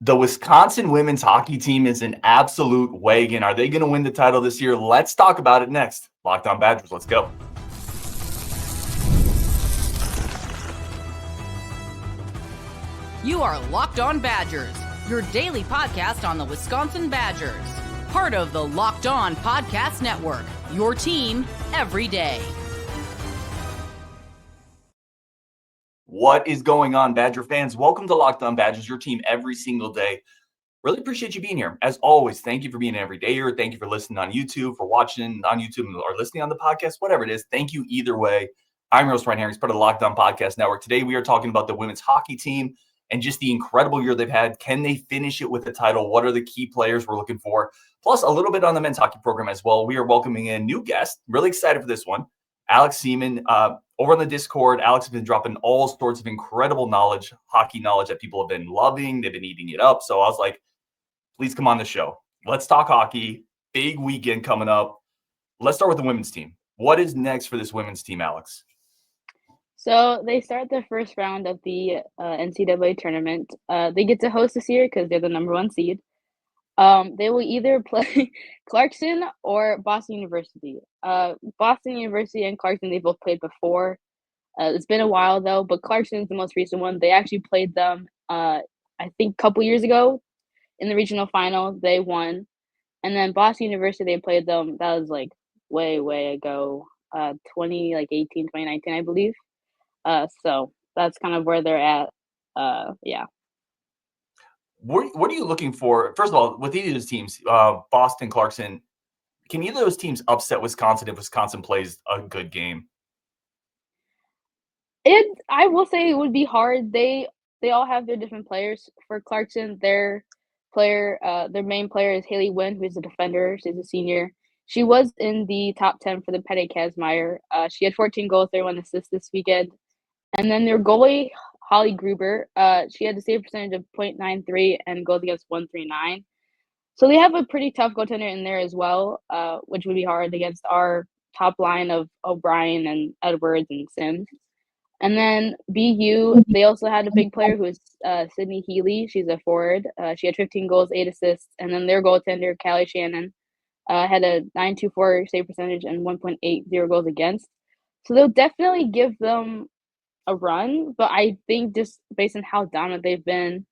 The Wisconsin women's hockey team is an absolute wagon. Are they going to win the title this year? Let's talk about it next. Locked On Badgers. Let's go. You are Locked On Badgers, your daily podcast on the Wisconsin Badgers. Part of the Locked On Podcast Network, your team every day. What is going on, Badger fans? Welcome to Locked On Badgers, your team every single day. Really appreciate you being here. As always, thank you for being an everydayer. Thank you for listening on YouTube, for watching on YouTube, or listening on the podcast, whatever it is. Thank you either way. I'm your host, Ryan Harings, part of the Locked On Podcast Network. Today, we are talking about the women's hockey team and just the incredible year they've had. Can they finish it with the title? What are the key players we're looking for? Plus, a little bit on the men's hockey program as well. We are welcoming in a new guest. Really excited for this one. Alex Seemann. Over on the Discord, Alex has been dropping all sorts of incredible knowledge, hockey knowledge that people have been loving. They've been eating it up. So I was like, please come on the show. Let's talk hockey. Big weekend coming up. Let's start with the women's team. What is next for this women's team, Alex? So they start the first round of the NCAA tournament. They get to host this year because they're the number one seed. They will either play Clarkson or Boston University. Boston University and Clarkson, they both played before. It's been a while, though, but Clarkson is the most recent one. They actually played them, I think, a couple years ago in the regional final. They won. And then Boston University, they played them. That was, like, way, way ago, 2019, I believe. So that's kind of where they're at. Yeah. What are you looking for? First of all, with either of those teams, Boston, Clarkson, can either of those teams upset Wisconsin if Wisconsin plays a good game? I will say it would be hard. They all have their different players. For Clarkson, their main player is Haley Wynn, who's a defender. She's a senior. She was in the top 10 for the Petty Kazmaier. She had 14 goals, 31 assists this weekend. And then their goalie, Holly Gruber, she had a save percentage of .93 and goals against 139. So they have a pretty tough goaltender in there as well, which would be hard against our top line of O'Brien and Edwards and Sims. And then BU, they also had a big player who is Sydney Healy. She's a forward. She had 15 goals, 8 assists. And then their goaltender, Callie Shannon, had a .924 save percentage and 1.80 goals against. So they'll definitely give them a run, but I think just based on how dominant they've been,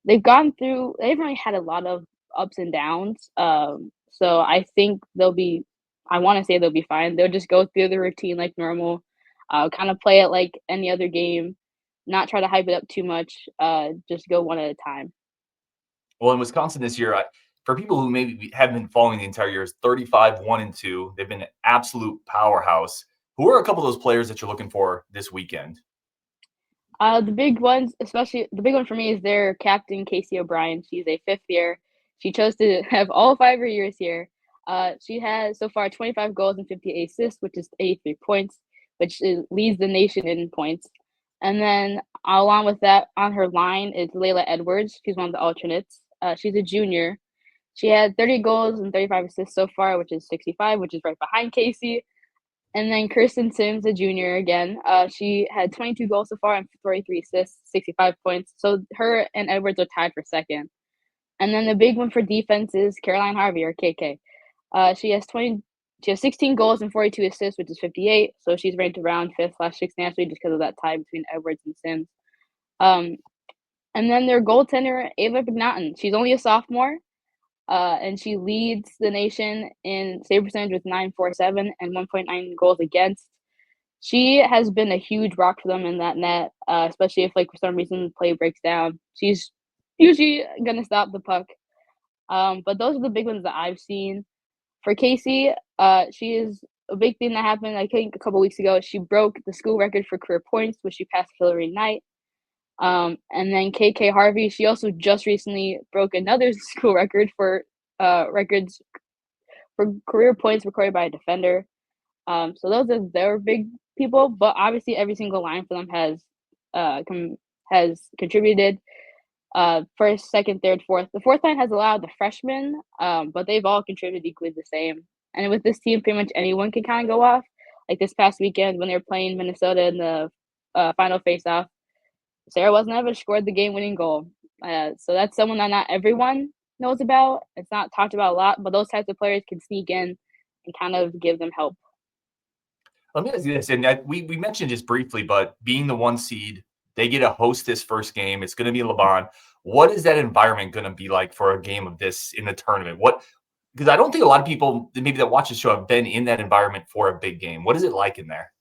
they've really had a lot of ups and downs. So I think I want to say they'll be fine. They'll just go through the routine like normal, kind of play it like any other game, not try to hype it up too much, just go one at a time. Well, in Wisconsin this year, for people who maybe haven't been following the entire year, is 35-1-2. They've been an absolute powerhouse. Who are a couple of those players that you're looking for this weekend? The big ones, especially the big one for me, is their captain, Casey O'Brien. She's a fifth year. She chose to have all 5 her years here. She has so far 25 goals and 58 assists, which is 83 points, which leads the nation in points. And then along with that, on her line is Laila Edwards. She's one of the alternates. She's a junior. She had 30 goals and 35 assists so far, which is 65, which is right behind Casey. And then Kirsten Sims, a junior again. She had 22 goals so far and 43 assists, 65 points. So her and Edwards are tied for second. And then the big one for defense is Caroline Harvey, or KK. She has 16 goals and 42 assists, which is 58. So she's ranked around 5th/6th nationally just because of that tie between Edwards and Sims. And then their goaltender, Ava McNaughton. She's only a sophomore. And she leads the nation in save percentage with .947 and 1.9 goals against. She has been a huge rock for them in that net, especially if, like, for some reason the play breaks down. She's usually going to stop the puck. But those are the big ones that I've seen. For Casey, she is a big thing that happened, I think, a couple weeks ago. She broke the school record for career points, which she passed Hillary Knight. And then KK Harvey, she also just recently broke another school record for records for career points recorded by a defender. So those are their big people, but obviously every single line for them has contributed. First, second, third, fourth. The fourth line has allowed the freshmen, but they've all contributed equally the same. And with this team, pretty much anyone can kind of go off. Like this past weekend when they were playing Minnesota in the final face-off, Sarah Wozniewicz scored the game-winning goal. So that's someone that not everyone knows about. It's not talked about a lot, but those types of players can sneak in and kind of give them help. Let me ask you this, and we mentioned this briefly, but being the 1 seed, they get to host this first game. It's going to be LeBron. What is that environment going to be like for a game of this in the tournament? Because I don't think a lot of people maybe that watch the show have been in that environment for a big game. What is it like in there?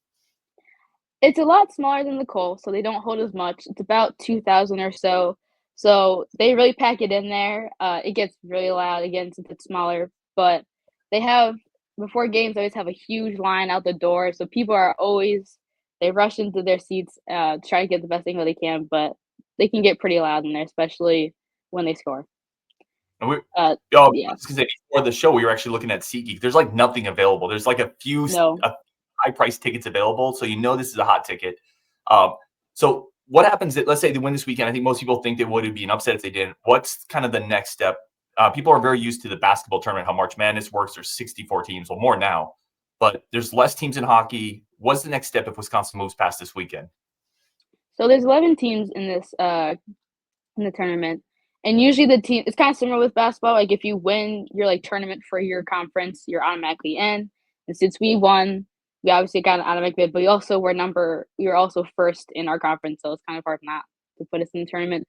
It's a lot smaller than the Cole, so they don't hold as much. It's about 2,000 or so. So they really pack it in there. It gets really loud again since it's smaller, but they have before games they always have a huge line out the door. So people are always they rush into their seats, try to get the best angle they can, but they can get pretty loud in there, especially when they score. And we Yeah. before the show, we were actually looking at SeatGeek. There's like nothing available. There's like a few No. high price tickets available, so you know this is a hot ticket. So what happens? Let's say they win this weekend. I think most people think would be an upset if they didn't. What's kind of the next step? People are very used to the basketball tournament, how March Madness works. There's 64 teams, well more now, but there's less teams in hockey. What's the next step if Wisconsin moves past this weekend? So there's 11 teams in this in the tournament. And usually the team it's kind of similar with basketball. Like if you win your like tournament for your conference, you're automatically in. And since we won, we obviously got an automatic bid, but we were also first in our conference, so it's kind of hard not to put us in the tournament.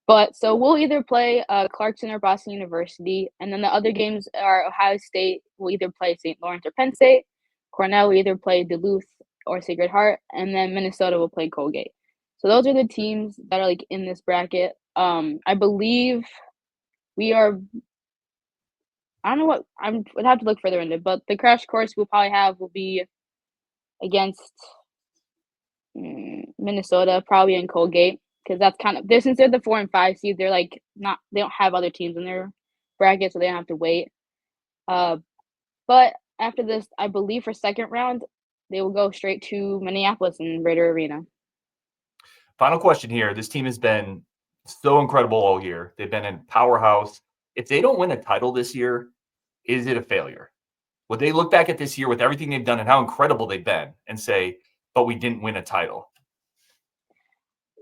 But so we'll either play Clarkson or Boston University, and then the other games are Ohio State will either play St. Lawrence or Penn State. Cornell will either play Duluth or Sacred Heart, and then Minnesota will play Colgate. So those are the teams that are like in this bracket. I believe we are. I don't know what I'd have to look further into, but the crash course we'll probably have will be against Minnesota, probably in Colgate, because that's kind of since they're the 4 and 5 seed, they're like not they don't have other teams in their bracket, so they don't have to wait. But after this, I believe for second round, they will go straight to Minneapolis and Raider Arena. Final question here. This team has been so incredible all year. They've been in powerhouse. If they don't win a title this year, is it a failure? Would they look back at this year with everything they've done and how incredible they've been and say, but we didn't win a title?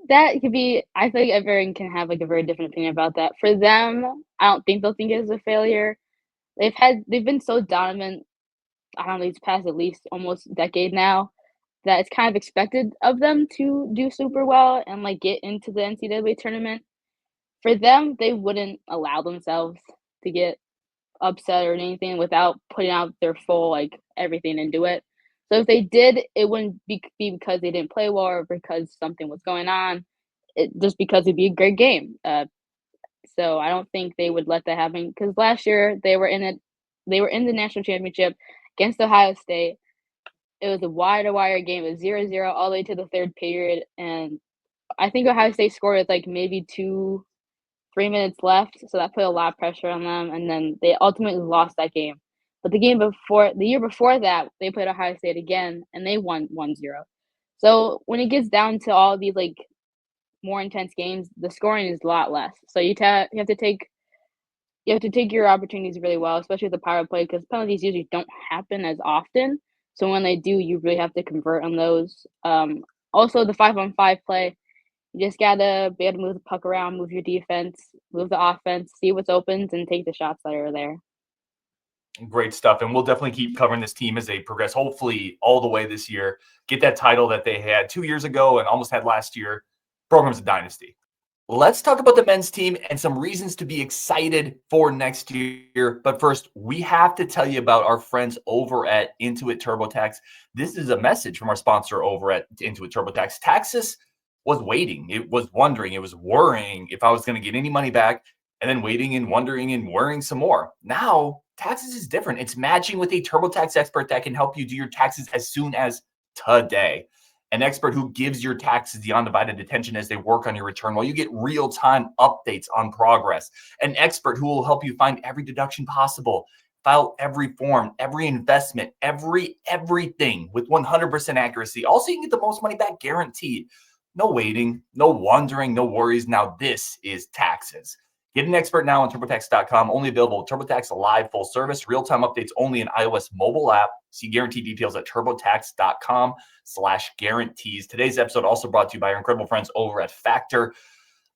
That could be I think everyone can have, like, a very different opinion about that. For them, I don't think they'll think it is a failure. They've been so dominant, I don't know, these past at least almost decade now, that it's kind of expected of them to do super well and, like, get into the NCAA tournament. For them, they wouldn't allow themselves to get upset or anything without putting out their full, like, everything into it. So if they did, it wouldn't be because they didn't play well or because something was going on. Just because it'd be a great game. So I don't think they would let that happen because last year they were in it. They were in the national championship against Ohio State. It was a wire-to-wire game. It was 0-0 all the way to the third period, and I think Ohio State scored with like maybe 3 minutes left, so that put a lot of pressure on them, and then they ultimately lost that game. But the year before that, they played Ohio State again, and they won 1-0. So when it gets down to all these like more intense games, the scoring is a lot less. So you have to take your opportunities really well, especially with the power play, because penalties usually don't happen as often. So when they do, you really have to convert on those. Also, the 5-on-5 play, you just gotta be able to move the puck around, move your defense, move the offense, see what's open, and take the shots that are there. Great stuff. And we'll definitely keep covering this team as they progress, hopefully all the way this year. Get that title that they had 2 years ago and almost had last year. Program's a dynasty. Let's talk about the men's team and some reasons to be excited for next year. But first, we have to tell you about our friends over at Intuit TurboTax. This is a message from our sponsor over at Intuit TurboTax. Taxes was waiting. It was wondering. It was worrying if I was going to get any money back, and then waiting and wondering and worrying some more. Now, taxes is different. It's matching with a TurboTax expert that can help you do your taxes as soon as today. An expert who gives your taxes the undivided attention as they work on your return while you get real-time updates on progress. An expert who will help you find every deduction possible, file every form, every investment, everything with 100% accuracy. Also, you can get the most money back guaranteed. No waiting, no wondering, no worries. Now this is taxes. Get an expert now on TurboTax.com. Only available with TurboTax Live full service. Real-time updates only in iOS mobile app. See guarantee details at TurboTax.com/guarantees. Today's episode also brought to you by our incredible friends over at Factor.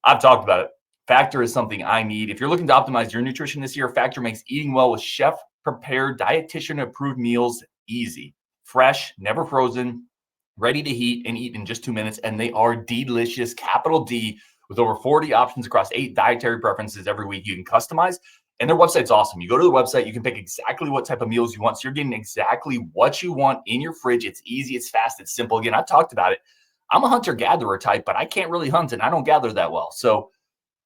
I've talked about it. Factor is something I need. If you're looking to optimize your nutrition this year, Factor makes eating well with chef-prepared, dietitian-approved meals easy. Fresh, never frozen, ready to heat and eat in just 2 minutes, and they are delicious, capital D, with over 40 options across 8 dietary preferences every week you can customize. And their website's awesome. You go to the website, you can pick exactly what type of meals you want. So you're getting exactly what you want in your fridge. It's easy, it's fast, it's simple. Again, I've talked about it. I'm a hunter-gatherer type, but I can't really hunt and I don't gather that well. So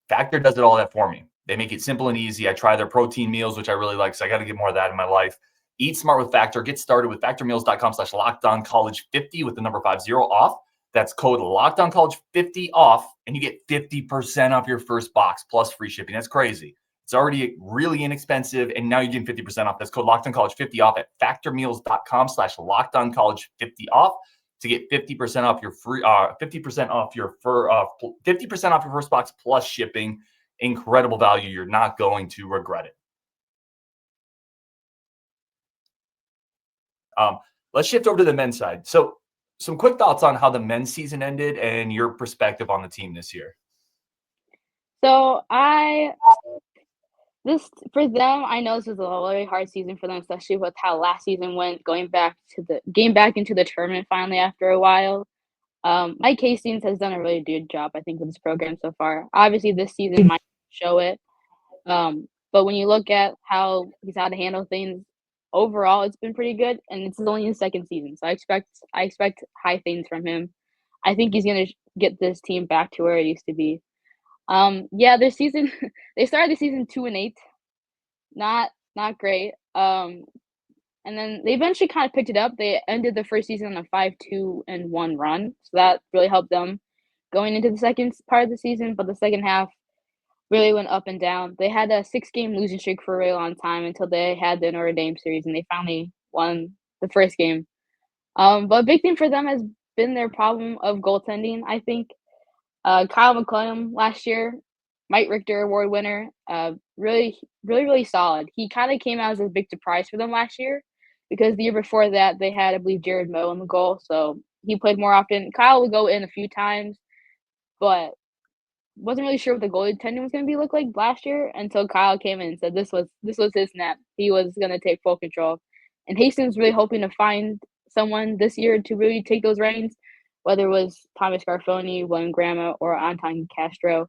Factor does it all that for me. They make it simple and easy. I try their protein meals, which I really like. So I got to get more of that in my life. Eat smart with Factor. Get started with factormeals.com/LockedOnCollege50 with the number 50 off. That's code LockedOnCollege50 off, and you get 50% off your first box plus free shipping. That's crazy. It's already really inexpensive, and now you're getting 50% off. That's code LockedOnCollege50 off at factormeals.com/LockedOnCollege50 off to get 50% off your free 50% off your 50% off your first box plus shipping. Incredible value. You're not going to regret it. Let's shift over to the men's side. So some quick thoughts on how the men's season ended and your perspective on the team this year. So for them, I know this was a really hard season for them, especially with how last season went, going back into the tournament finally after a while. Mike Hastings has done a really good job, I think, with this program so far. Obviously, this season might show it. But when you look at how he's had to handle things, overall, it's been pretty good, and it's only his second season. So I expect high things from him. I think he's gonna get this team back to where it used to be. Yeah, their season they started the season 2-8, not great. And then they eventually kind of picked it up. They ended the first season on a 5-2-1 run, so that really helped them going into the second part of the season. But the second half really went up and down. They had a 6-game losing streak for a really long time until they had the Notre Dame series, and they finally won the first game. But a big thing for them has been their problem of goaltending, I think. Kyle McCollum last year, Mike Richter Award winner, really solid. He kind of came out as a big surprise for them last year because the year before that they had, I believe, Jared Moe in the goal, so he played more often. Kyle would go in a few times, but wasn't really sure what the goaltending was going to be look like last year until Kyle came in and said this was his net. He was going to take full control, and Hastings really hoping to find someone this year to really take those reins, whether it was Thomas Garfoni, William Grama, or Anton Castro.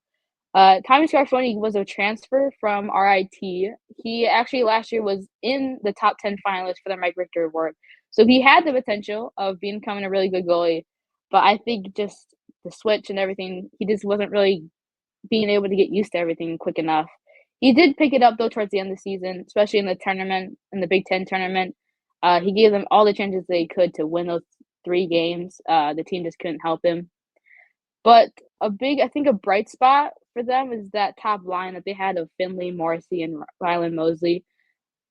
Thomas Garfoni was a transfer from RIT. He actually last year was in the top 10 finalists for the Mike Richter Award. So he had the potential of becoming a really good goalie, but I think just the switch and everything, he just wasn't really being able to get used to everything quick enough. He did pick it up, though, towards the end of the season, especially in the tournament, in the Big Ten tournament. He gave them all the chances they could to win those 3 games. The team just couldn't help him. But a bright spot for them is that top line that they had of Finley, Morrissey, and Rylan Mosley.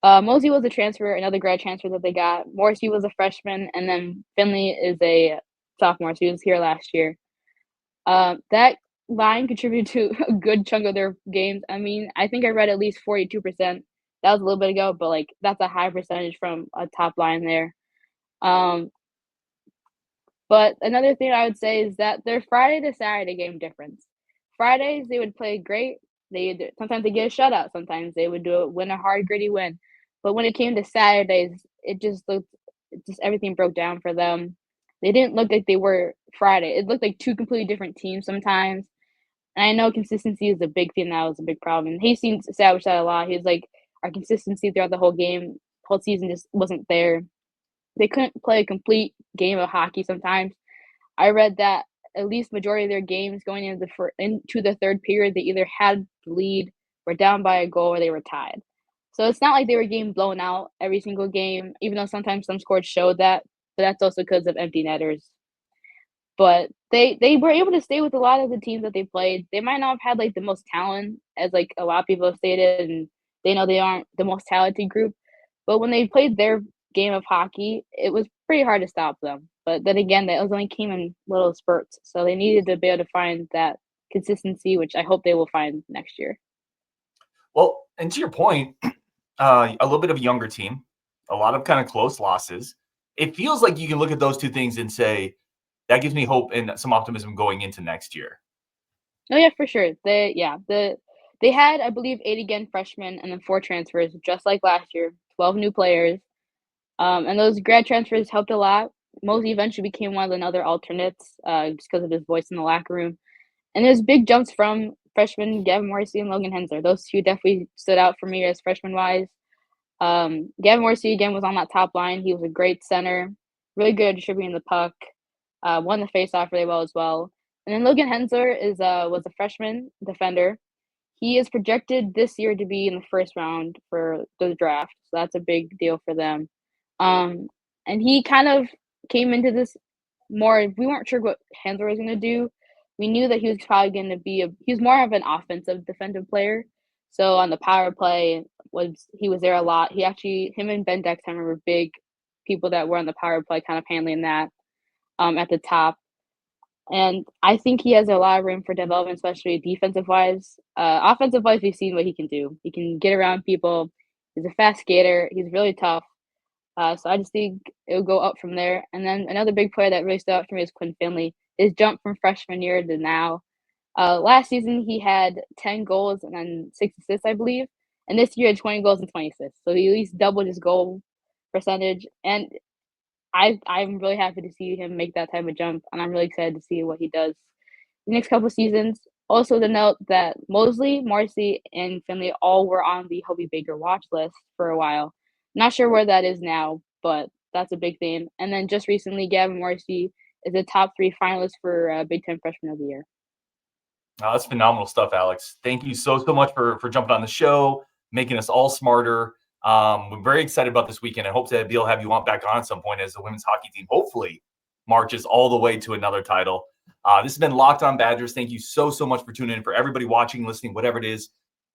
Mosley was a transfer, another grad transfer that they got. Morrissey was a freshman, and then Finley is a sophomore, so he was here last year. That line contributed to a good chunk of their games. I mean, I think I read at least 42%. That was a little bit ago, but, like, that's a high percentage from a top line there. But another thing I would say is that their Friday to Saturday game difference. Fridays, they would play great. Sometimes they get a shutout. Sometimes they would win a hard, gritty win. But when it came to Saturdays, everything broke down for them. They didn't look like they were Friday. It looked like 2 completely different teams sometimes. And I know consistency is a big thing. That was a big problem. And Hastings established that a lot. He was like, our consistency throughout the whole season just wasn't there. They couldn't play a complete game of hockey sometimes. I read that at least majority of their games going into the third period, they either had the lead, were down by a goal, or they were tied. So it's not like they were getting blown out every single game, even though sometimes some scores showed that. But that's also because of empty netters. But they were able to stay with a lot of the teams that they played. They might not have had, like, the most talent, as, like, a lot of people have stated, and they know they aren't the most talented group. But when they played their game of hockey, it was pretty hard to stop them. But then again, that only came in little spurts. So they needed to be able to find that consistency, which I hope they will find next year. Well, and to your point, a little bit of a younger team, a lot of kind of close losses. It feels like you can look at those 2 things and say, that gives me hope and some optimism going into next year. Oh yeah, for sure. They had, I believe, 8 again freshmen and then 4 transfers, just like last year. 12 new players. And those grad transfers helped a lot. Mosey eventually became one of the other alternates, just because of his voice in the locker room. And there's big jumps from freshmen Gavin Morrissey and Logan Hensler. Those two definitely stood out for me as freshman wise. Gavin Morrissey again was on that top line. He was a great center, really good at distributing the puck. Won the faceoff really well as well. And then Logan Hensler was a freshman defender. He is projected this year to be in the first round for the draft, so that's a big deal for them. Um, and he kind of came into this more. We weren't sure what Hensler was going to do. We knew that he was probably going to be he was more of an offensive defensive player. So on the power play, he was there a lot. Him and Ben Dexheimer were big people that were on the power play, kind of handling that at the top. And I think he has a lot of room for development, especially defensive wise. Offensive wise, we've seen what he can do. He can get around people. He's a fast skater. He's really tough. So I just think it'll go up from there. And then another big player that really stood out for me is Quinn Finley. His jump from freshman year to now. Last season he had 10 goals and then 6 assists, I believe. And this year, 20 goals and 20 assists. So he at least doubled his goal percentage. And I'm really happy to see him make that type of jump, and I'm really excited to see what he does the next couple of seasons. Also, to note that Mosley, Morrissey, and Finley all were on the Hobie Baker watch list for a while. Not sure where that is now, but that's a big thing. And then just recently, Gavin Morrissey is a top 3 finalist for Big Ten Freshman of the Year. Oh, that's phenomenal stuff, Alex. Thank you so much for jumping on the show, making us all smarter. We're very excited about this weekend. I hope to be able to have you on back on at some point as the women's hockey team hopefully marches all the way to another title. This has been Locked On Badgers. Thank you so much for tuning in. For everybody watching, listening, whatever it is,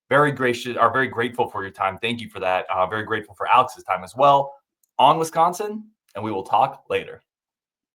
very gracious, are very grateful for your time. Thank you for that. Very grateful for Alex's time as well on Wisconsin, and we will talk later.